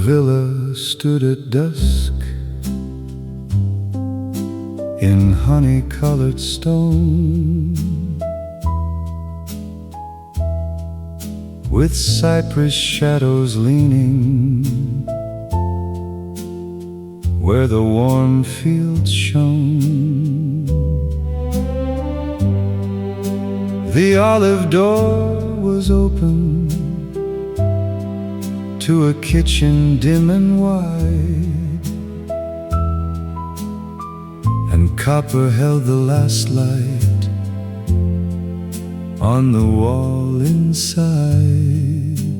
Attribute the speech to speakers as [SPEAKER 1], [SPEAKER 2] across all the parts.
[SPEAKER 1] villa stood at dusk in honey-colored stone, with cypress shadows leaning where the warm fields shone. The olive door was open to a kitchen dim and wide, and copper held the last light on the wall inside.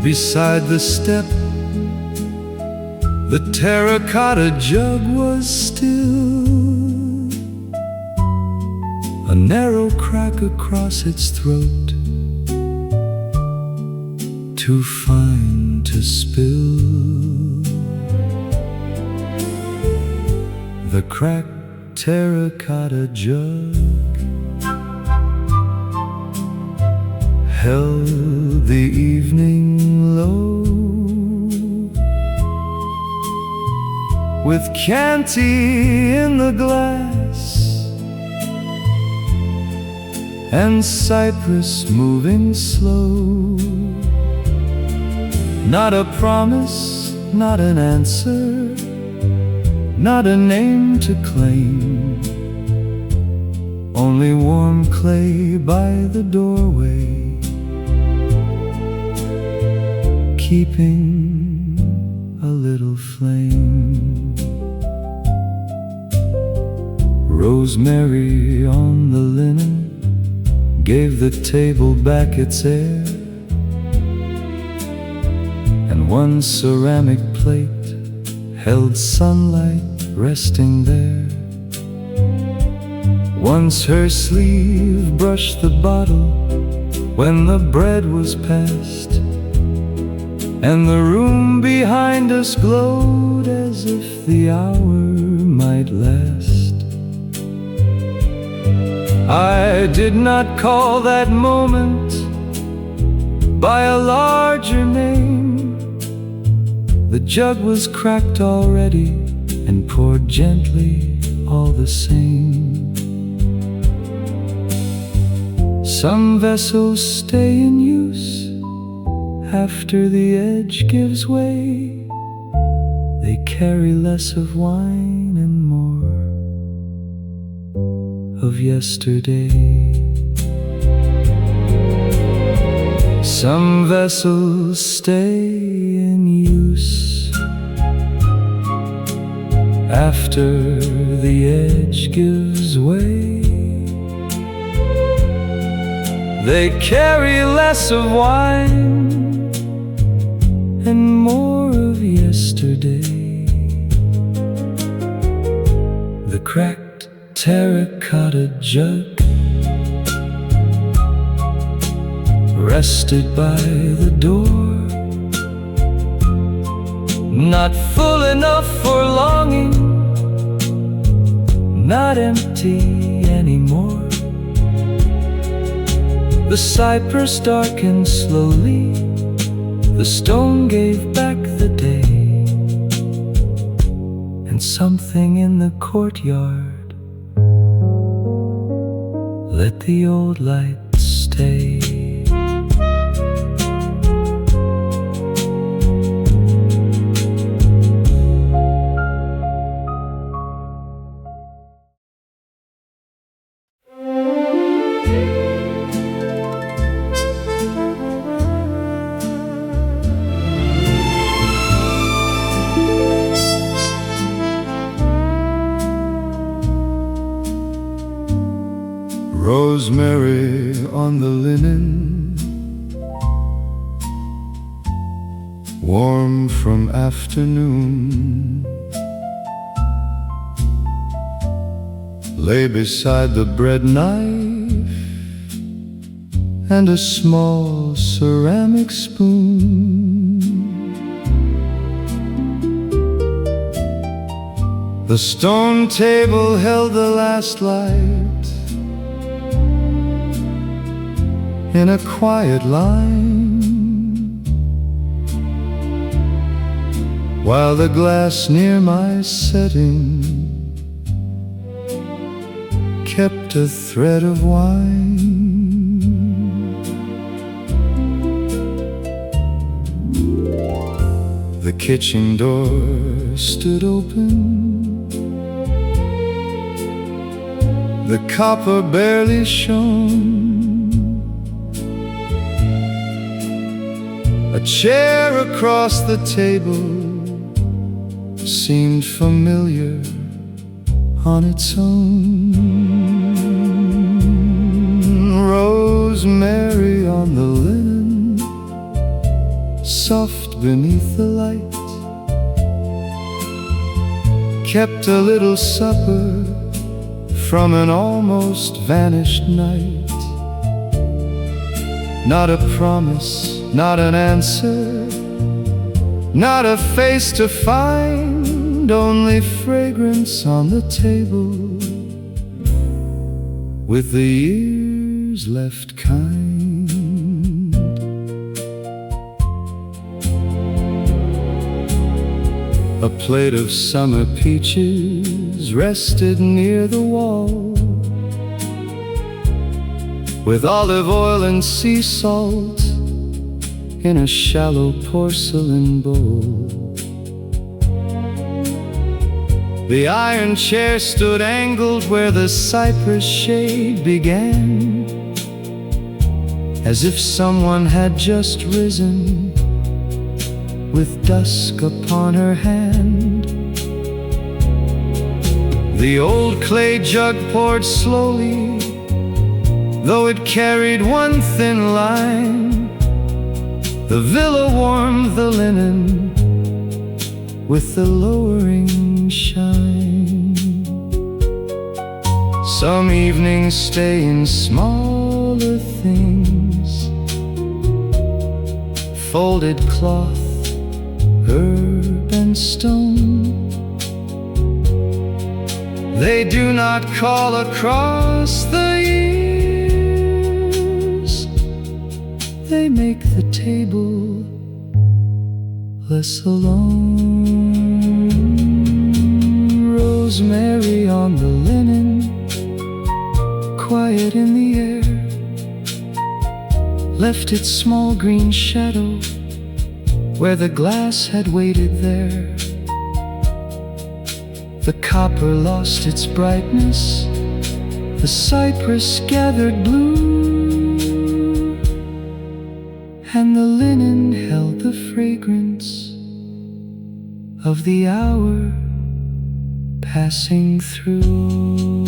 [SPEAKER 1] Beside the step, the terracotta jug was still, a narrow crack across its throat, too fine to spill. The cracked terracotta jug held the evening low, with Chianti in the glass and Cypress moving slow. Not a promise, not an answer, not a name to claim, only warm clay by the doorway, keeping a little flame. Rosemary on the linen gave the table back its air, and one ceramic plate held sunlight resting there. Once her sleeve brushed the bottle when the bread was passed, and the room behind us glowed as if the hour might last. I did not call that moment by a larger name. The jug was cracked already and poured gently all the same. Some vessels stay in use after the edge gives way. They carry less of wine and more of yesterday. Some vessels stay in use after the edge gives way. They carry less of wine and more of yesterday. The cracked terracotta jug rested by the door, not full enough for longing, not empty anymore. The cypress darkened slowly, the stone gave back the day, and something in the courtyard let the old light stay. Rosemary on the linen, warm from afternoon, lay beside the bread knife and a small ceramic spoon. The stone table held the last light in a quiet line while the glass near my setting kept a thread of wine. The kitchen door stood open, the copper barely shone. A chair across the table seemed familiar on its own. Rosemary on the linen, soft beneath the light, kept a little supper from an almost vanished night. Not a promise, not an answer, not a face to find, only fragrance on the table, with the years left kind. A plate of summer peaches rested near the wall, with olive oil and sea salt in a shallow porcelain bowl. The iron chair stood angled where the cypress shade began, as if someone had just risen with dusk upon her hand. The old clay jug poured slowly, though it carried one thin line. The villa warmed the linen with the lowering shine. Some evenings stay in smaller things, folded cloth, herb and stone. They do not call across the years, they make the table less alone. Rosemary on the linen, quiet in the air, left its small green shadow where the glass had waited there. The copper lost its brightness, the cypress gathered blue, and the linen held the fragrance of the hour passing through.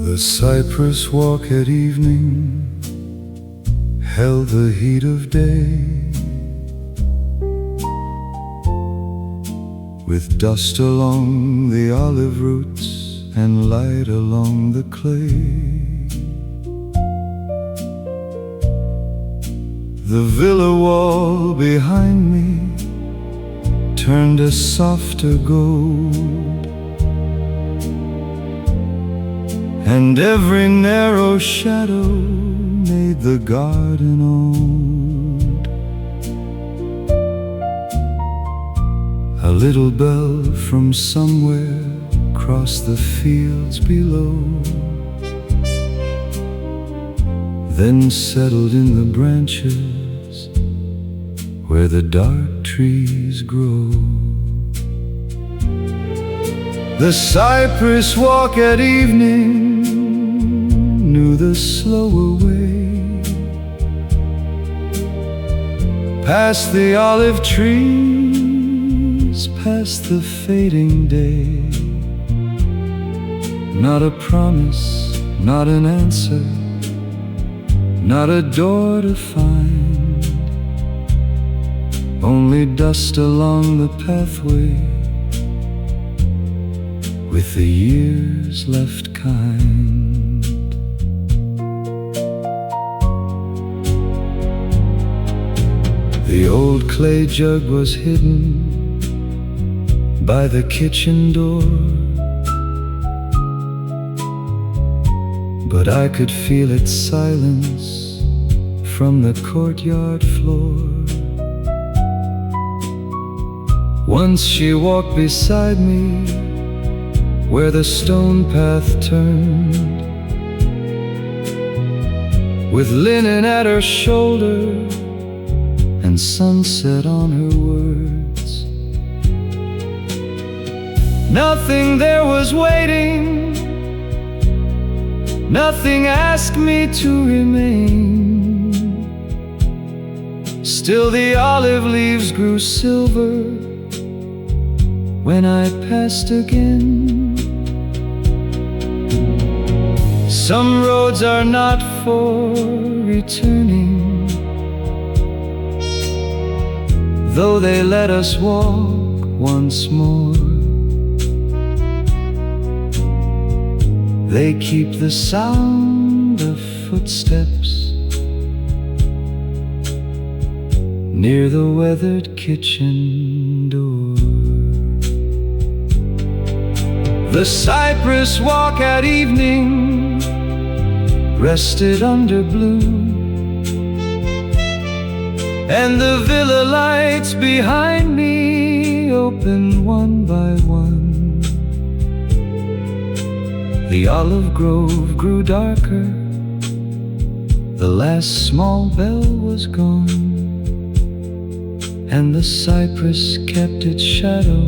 [SPEAKER 1] The cypress walk at evening held the heat of day, with dust along the olive roots and light along the clay. The villa wall behind me turned a softer gold, and every narrow shadow made the garden old. A little bell from somewhere crossed the fields below, then settled in the branches where the dark trees grow. The cypress walk at evening knew the slower way, past the olive trees, past the fading day. Not a promise, not an answer, not a door to find, only dust along the pathway, with the years left kind. The old clay jug was hidden by the kitchen door, but I could feel its silence from the courtyard floor. Once she walked beside me where the stone path turned, with linen at her shoulder and sunset on her words. Nothing there was waiting, nothing asked me to remain. Still the olive leaves grew silver when I passed again. Some roads are not for returning, though they let us walk once more. They keep the sound of footsteps near the weathered kitchen door. The cypress walk at evening rested under blue, and the villa lights behind me opened one by one. The olive grove grew darker, the last small bell was gone, and the cypress kept its shadow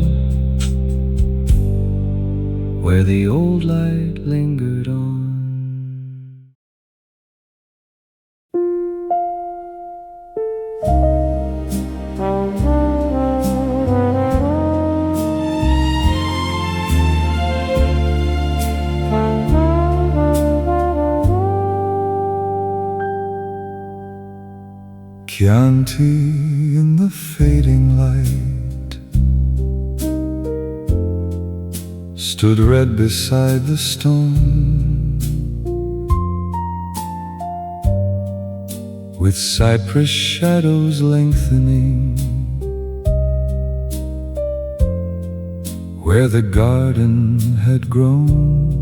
[SPEAKER 1] where the old light lingered on. Chianti in the fading light stood red beside the stone, with cypress shadows lengthening where the garden had grown.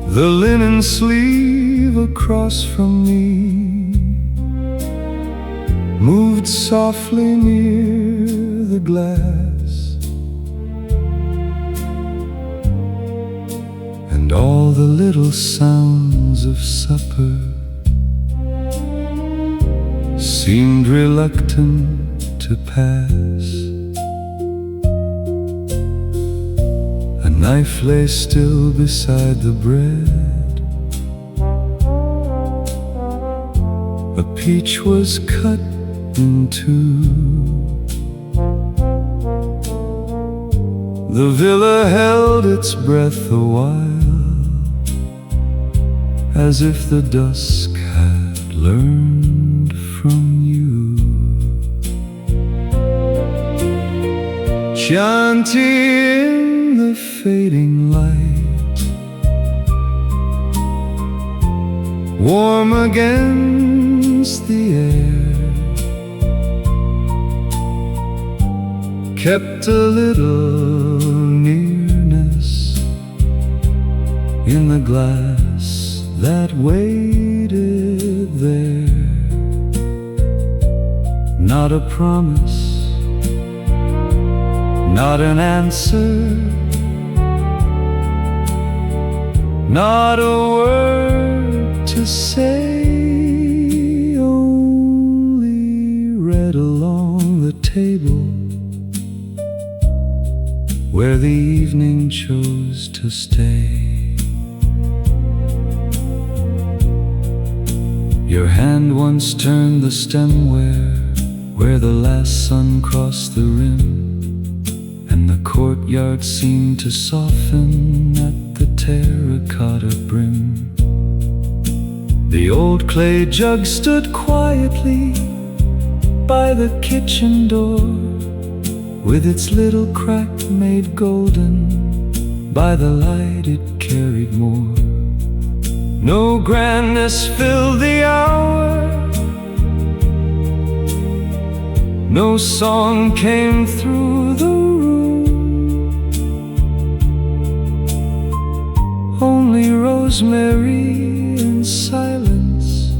[SPEAKER 1] The linen sleeve across from me moved softly near the glass, and all the little sounds of supper seemed reluctant to pass. A knife lay still beside the bread, a peach was cut in two. The villa held its breath a while, as if the dusk had learned from you. Chianti in the fading light, warm against the air, kept a little nearness in the glass that waited there. Not a promise, not an answer, not a word to say, only read along the table where the evening chose to stay. Your hand once turned the stemware where the last sun crossed the rim, and the courtyard seemed to soften at the terracotta brim. The old clay jug stood quietly by the kitchen door, with its little crack made golden by the light it carried more. No grandness filled the hour, no song came through the room, only rosemary and silence,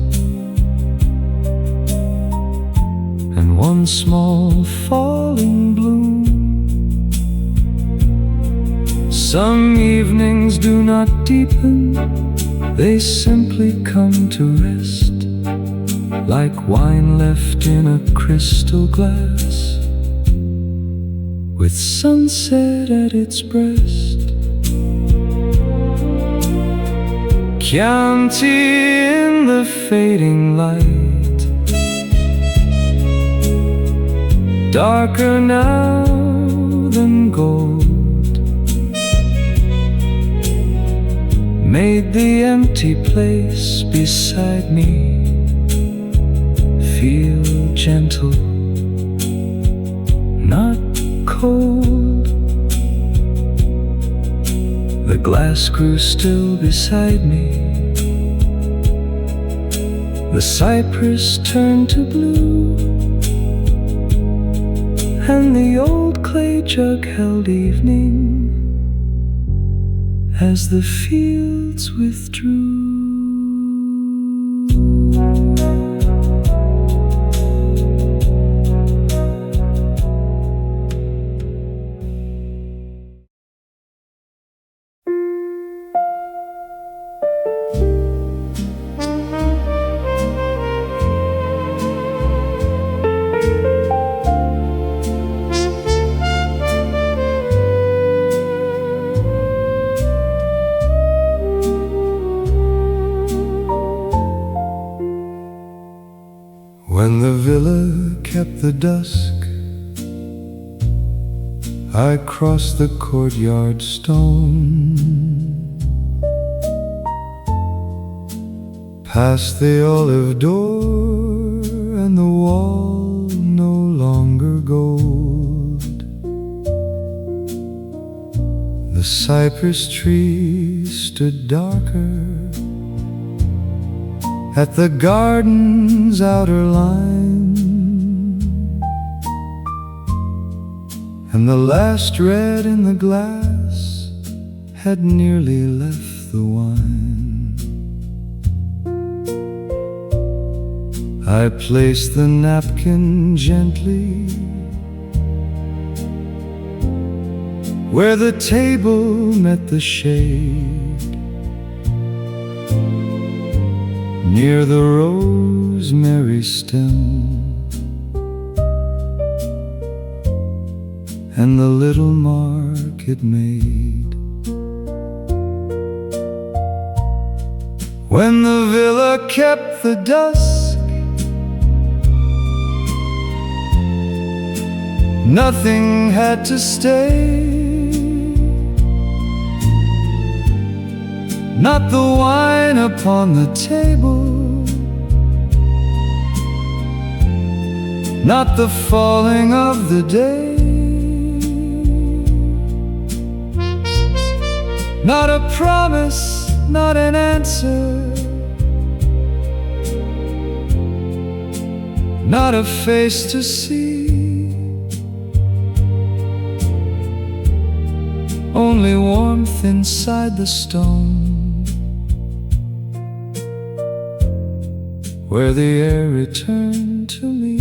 [SPEAKER 1] and one small falling bloom. Some evenings do not deepen, they simply come to rest, like wine left in a crystal glass, with sunset at its breast. Chianti in the fading light, darker now than gold, made the empty place beside me feel gentle, not cold. The glass grew still beside me, the cypress turned to blue, and the old clay jug held evening as the fields withdrew. When the villa kept the dusk, I crossed the courtyard stone, past the olive door and the wall no longer gold. The cypress tree stood darker at the garden's outer line, and the last red in the glass had nearly left the wine. I placed the napkin gently where the table met the shade, near the rosemary stem and the little mark it made. When the villa kept the dusk, nothing had to stay, not the wine upon the table, not the falling of the day, not a promise, not an answer, not a face to see, only warmth inside the stone, where the air returned to me.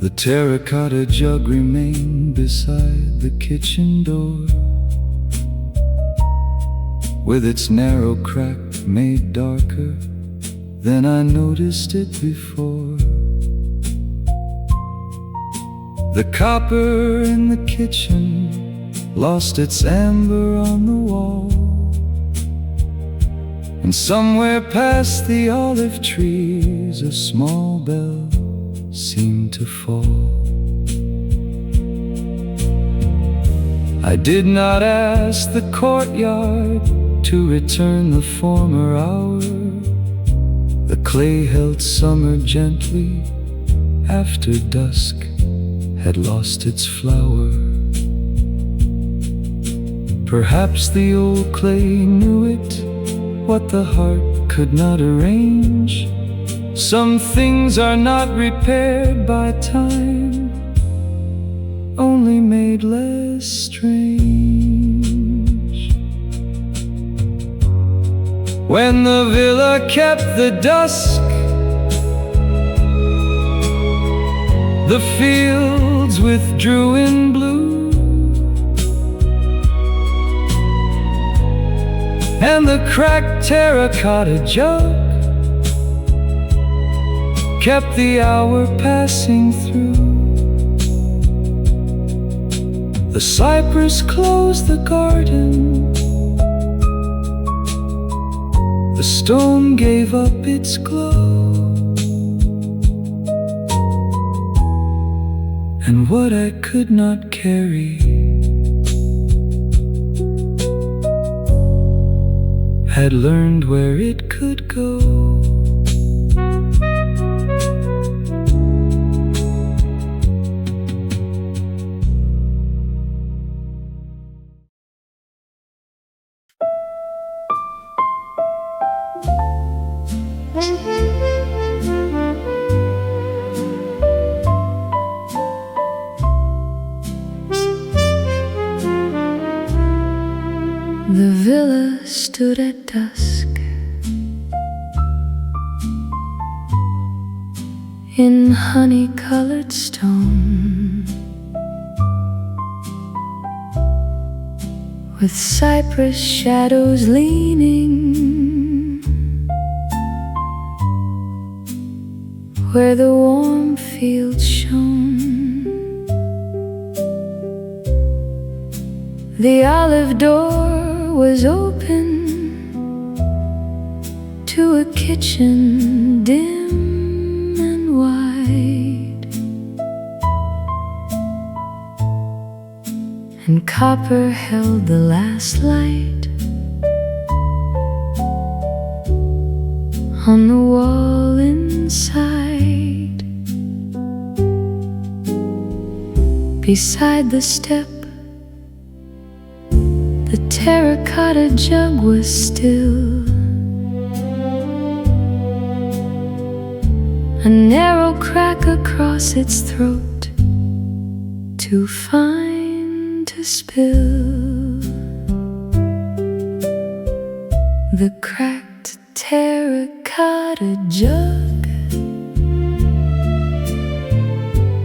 [SPEAKER 1] The terracotta jug remained beside the kitchen door, with its narrow crack made darker than I noticed it before. The copper in the kitchen lost its amber on the wall, and somewhere past the olive trees a small bell seemed to fall. I did not ask the courtyard to return the former hour. The clay held summer gently after dusk had lost its flower. Perhaps the old clay knew it, what the heart could not arrange. Some things are not repaired by time, only made less strange. When the villa kept the dusk, the fields withdrew in blue, and the cracked terracotta jug kept the hour passing through. The cypress closed the garden, the stone gave up its glow, and what I could not carry had learned where it could go.
[SPEAKER 2] The villa stood at dusk in honey-colored stone, with cypress shadows leaning where the warm fields shone. The olive door was open to a kitchen dim and wide, and copper held the last light on the wall inside. Beside the step, the terracotta jug was still, a narrow crack across its throat, too fine to spill. The cracked terracotta jug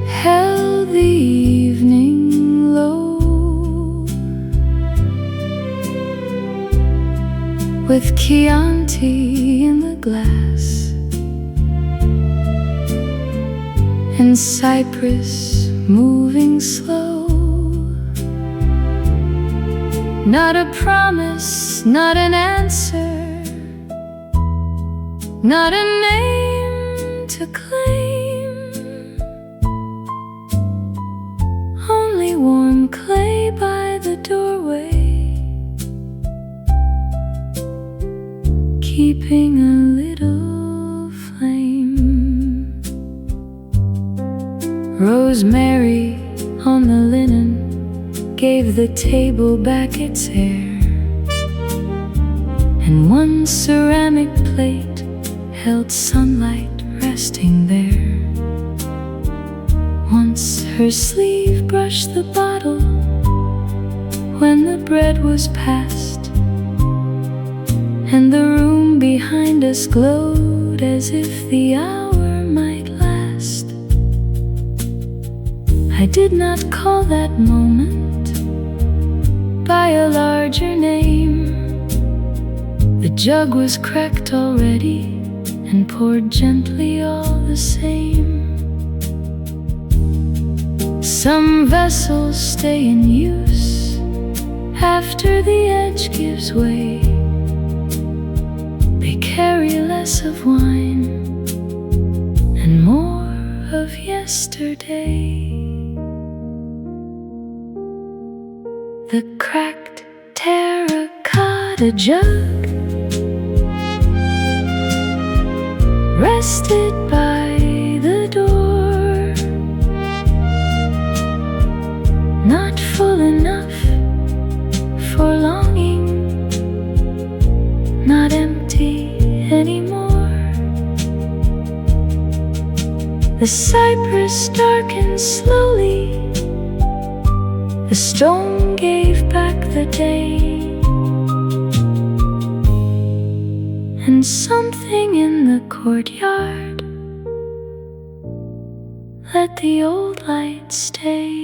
[SPEAKER 2] held the evening low, with Chianti in the glass and cypress moving slow. Not a promise, not an answer, not a name to claim, only warm clay by the doorway, keeping a little flame. Rosemary on the linen gave the table back its air, and one ceramic plate held sunlight resting there. Once her sleeve brushed the bottle when the bread was passed, and the room behind us glowed as if the hour might last. I did not call that moment by a larger name. The jug was cracked already and poured gently all the same. Some vessels stay in use after the edge gives way. They carry less of wine and more of yesterday. The Terracotta Jug rested by the door, not full enough for longing, not empty anymore. The cypress darkened slowly, the stone gave back the day, and something in the courtyard let the old light stay.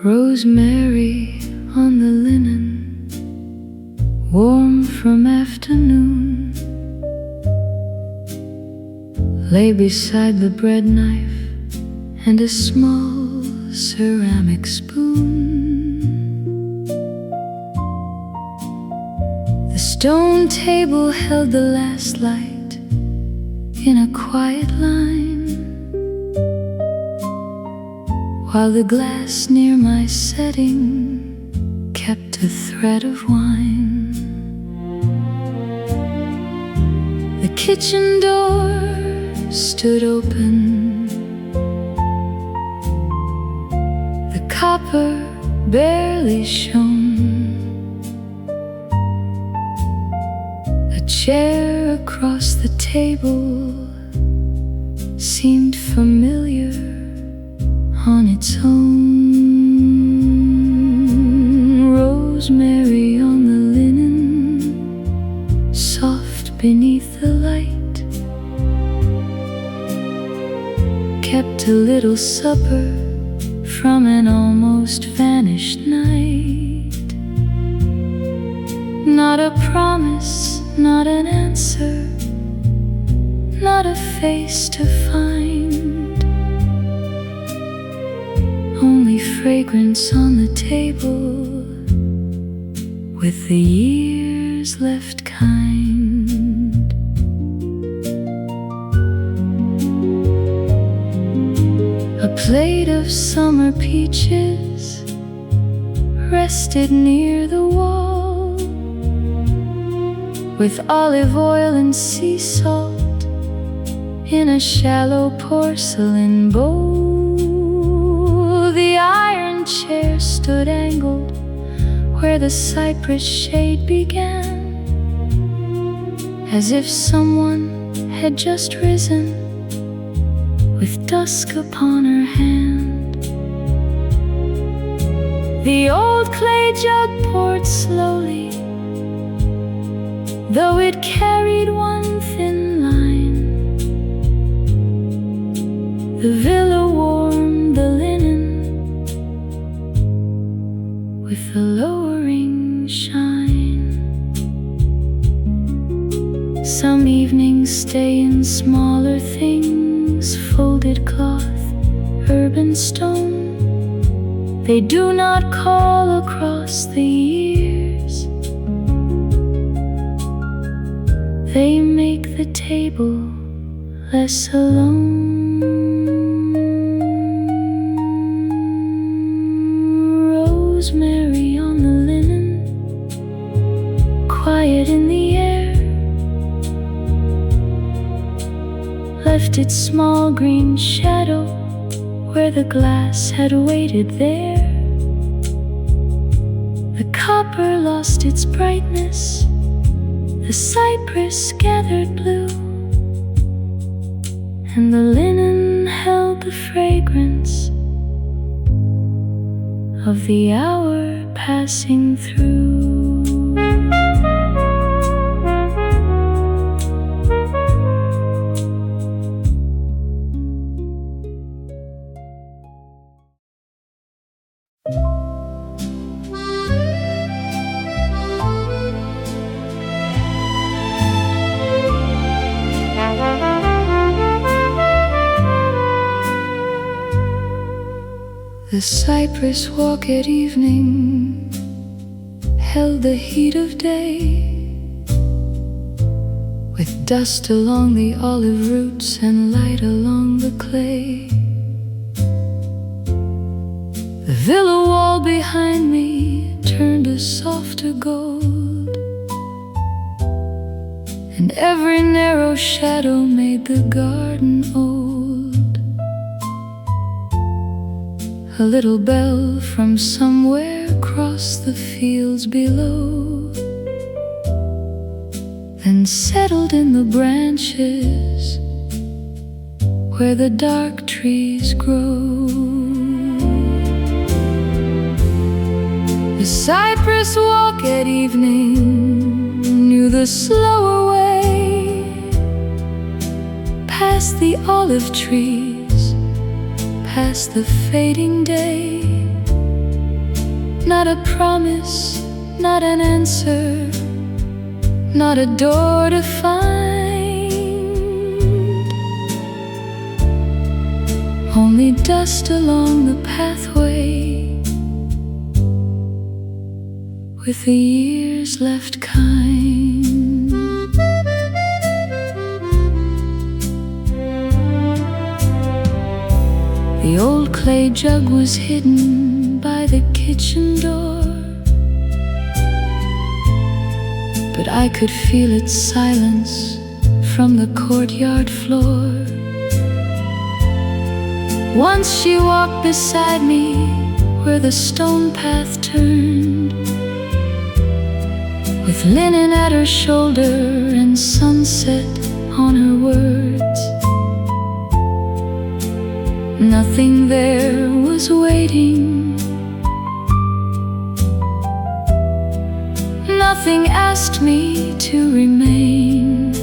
[SPEAKER 2] Rosemary on the linen, warm from afternoon, lay beside the bread knife and a small ceramic spoon. The stone table held the last light in a quiet line, while the glass near my setting kept a thread of wine. The kitchen door stood open, the copper barely shone. A chair across the table seemed familiar on its own. Rosemary on the linen, soft beneath the light, kept a little supper from an almost vanished night. Not a promise, not an answer, not a face to find, only fragrance on the table, with the years left kind. A plate of summer peaches rested near the wall, with olive oil and sea salt in a shallow porcelain bowl. The iron chair stood angled where the cypress shade began, as if someone had just risen with dusk upon her hand. The old clay jug poured slowly, though it carried one thin line. The villa warmed the linen with a lowering shine. Some evenings stay in smaller things, folded cloth, urban stone. They do not call across the years, they make the table less alone. Rosemary on the linen, quiet in the air, left its small green shadow where the glass had waited there. The copper lost its brightness, the cypress gathered blue, and the linen held the fragrance of the hour passing through. The cypress walk at evening held the heat of day, with dust along the olive roots and light along the clay. The villa wall behind me turned a softer gold, and every narrow shadow made the garden old. A little bell from somewhere across the fields below then settled in the branches where the dark trees grow. The cypress walk at evening knew the slower way, past the olive trees, past the fading day. Not a promise, not an answer, not a door to find, only dust along the pathway, with the years left kind. The old clay jug was hidden by the kitchen door, but I could feel its silence from the courtyard floor. Once she walked beside me where the stone path turned, with linen at her shoulder and sunset on her words. Nothing there was waiting, nothing asked me to remain.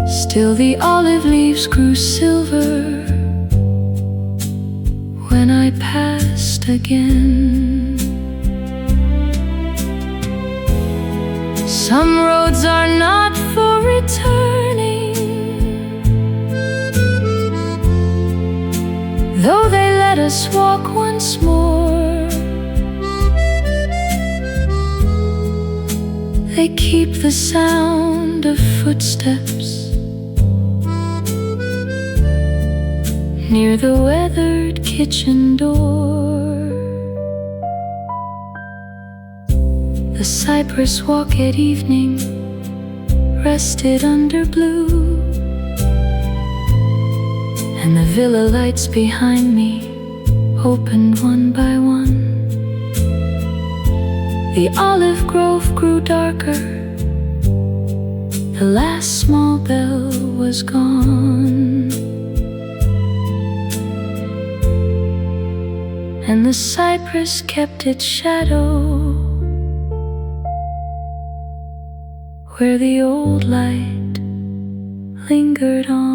[SPEAKER 2] Still the olive leaves grew silver when I passed again. Some roads are not for returning, though they let us walk once more. They keep the sound of footsteps near the weathered kitchen door. The cypress walk at evening rested under blue, and the villa lights behind me opened one by one. The olive grove grew darker, the last small bell was gone, and the cypress kept its shadow where the old light lingered on.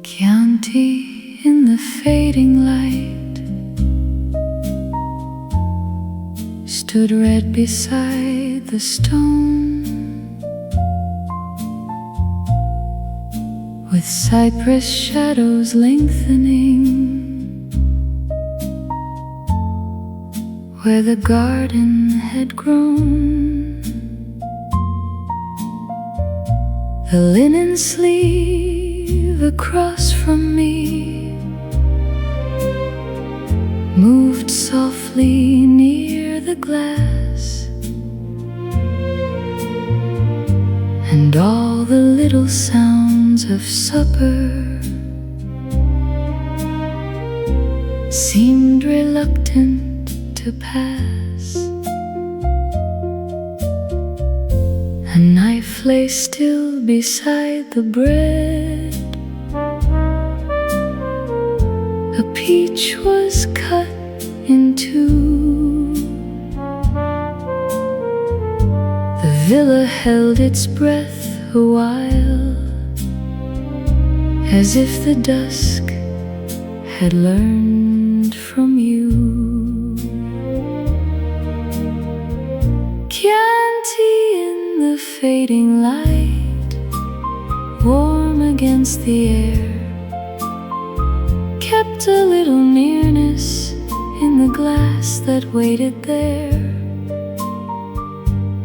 [SPEAKER 2] Chianti in the fading light stood red beside the stone, with cypress shadows lengthening where the garden had grown. The linen sleeve across from me moved softly near the glass, and all the little sounds of supper seemed reluctant to pass. A knife lay still beside the bread, a peach was cut in two, villa held its breath a while, as if the dusk had learned from you. Chianti in the fading light, warm against the air, kept a little nearness in the glass that waited there.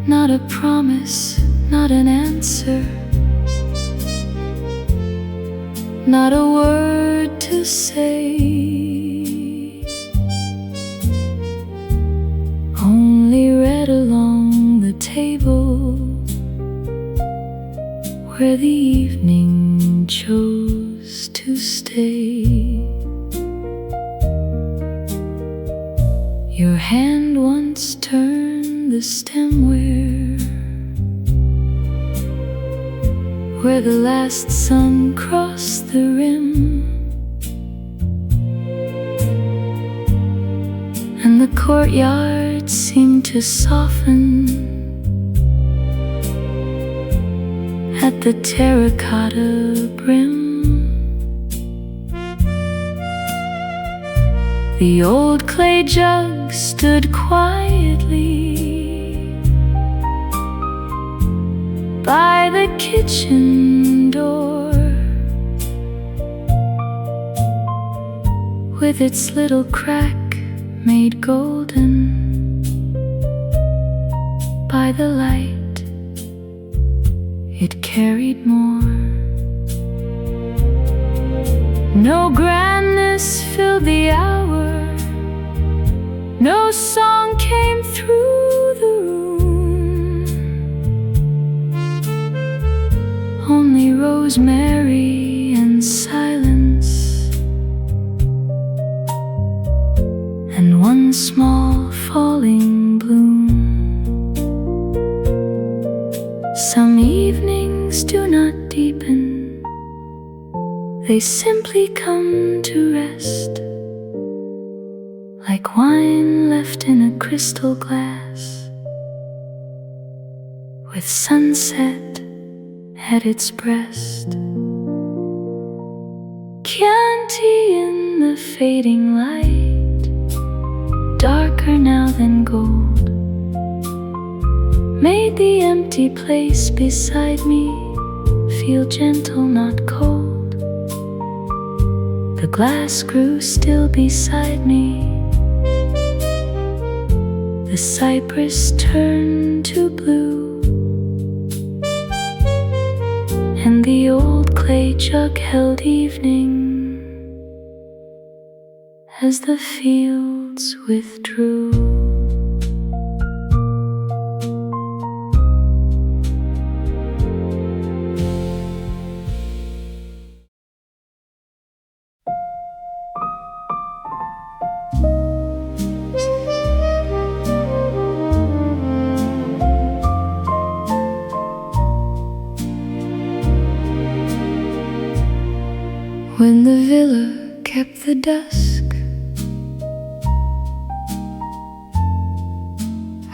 [SPEAKER 2] Not a promise, not an answer, not a word to say, only read along the table where the evening chose to stay. Your hand once turned the stemware where the last sun crossed the rim, and the courtyard seemed to soften at the terracotta brim. The old clay jug stood quietly by the kitchen door, with its little crack made golden by the light it carried more. No grandness filled the hour, no song came through the room, only rosemary and silence, and one small falling bloom. Some evenings do not deepen, they simply come to rest, like wine left in a crystal glass, with sunset at its breast. Chianti in the fading light, darker now than gold, made the empty place beside me feel gentle, not cold. The glass grew still beside me, the cypress turned to blue, and the old clay jug held evening as the fields withdrew. When the villa kept the dusk,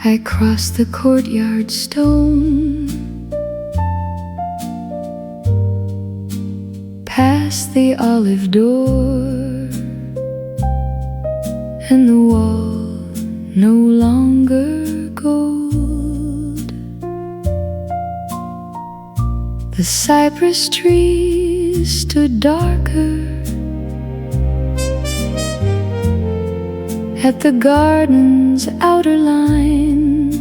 [SPEAKER 2] I crossed the courtyard stone, past the olive door, and the wall no longer gold. The cypress trees stood darker at the garden's outer line,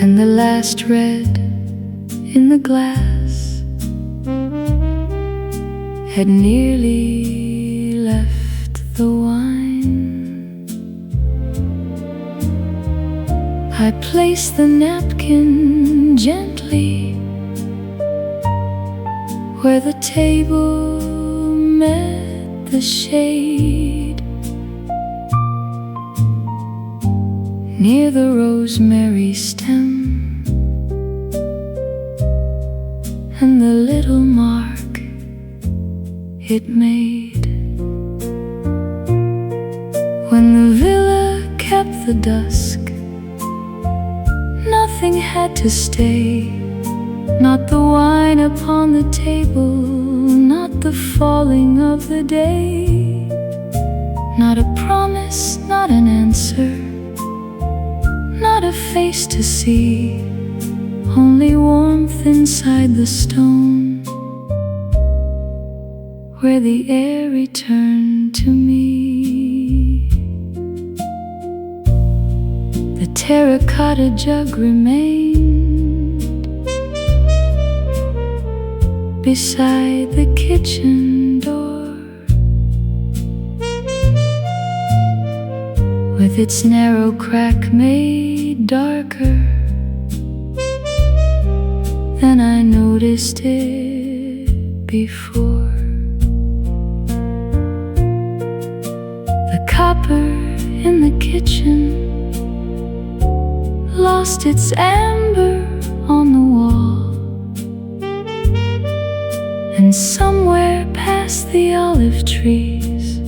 [SPEAKER 2] and the last red in the glass had nearly left the wine. I placed the napkin gently where the table met the shade, near the rosemary stem and the little mark it made. When the villa kept the dusk, something had to stay. Not the wine upon the table, not the falling of the day, not a promise, not an answer, not a face to see, only warmth inside the stone, where the air returned to me. The terracotta jug remained beside the kitchen door, with its narrow crack made darker than I noticed it before. The copper in the kitchen lost its amber on the wall, and somewhere past the olive trees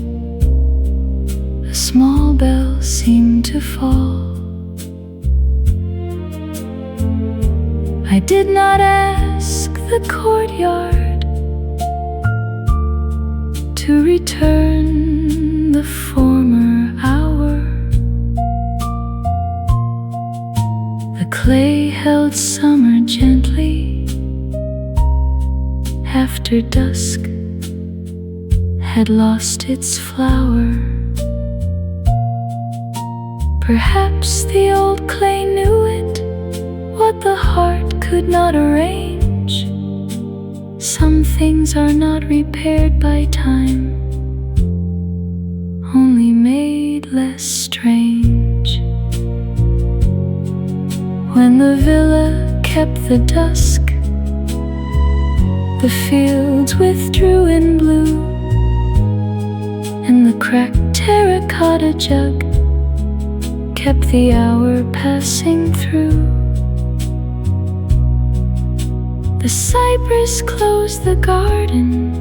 [SPEAKER 2] a small bell seemed to fall. I did not ask the courtyard to return the former hour. The clay held summer gently after dusk had lost its flower. Perhaps the old clay knew it, what the heart could not arrange. Some things are not repaired by time, only made less strange. When the villa kept the dusk, the fields withdrew in blue, and the cracked terracotta jug kept the hour passing through. The cypress closed the garden,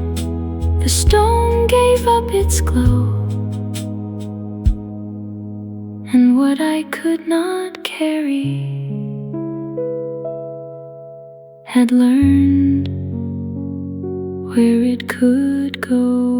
[SPEAKER 2] the stone gave up its glow, and what I could not carry had learned where it could go.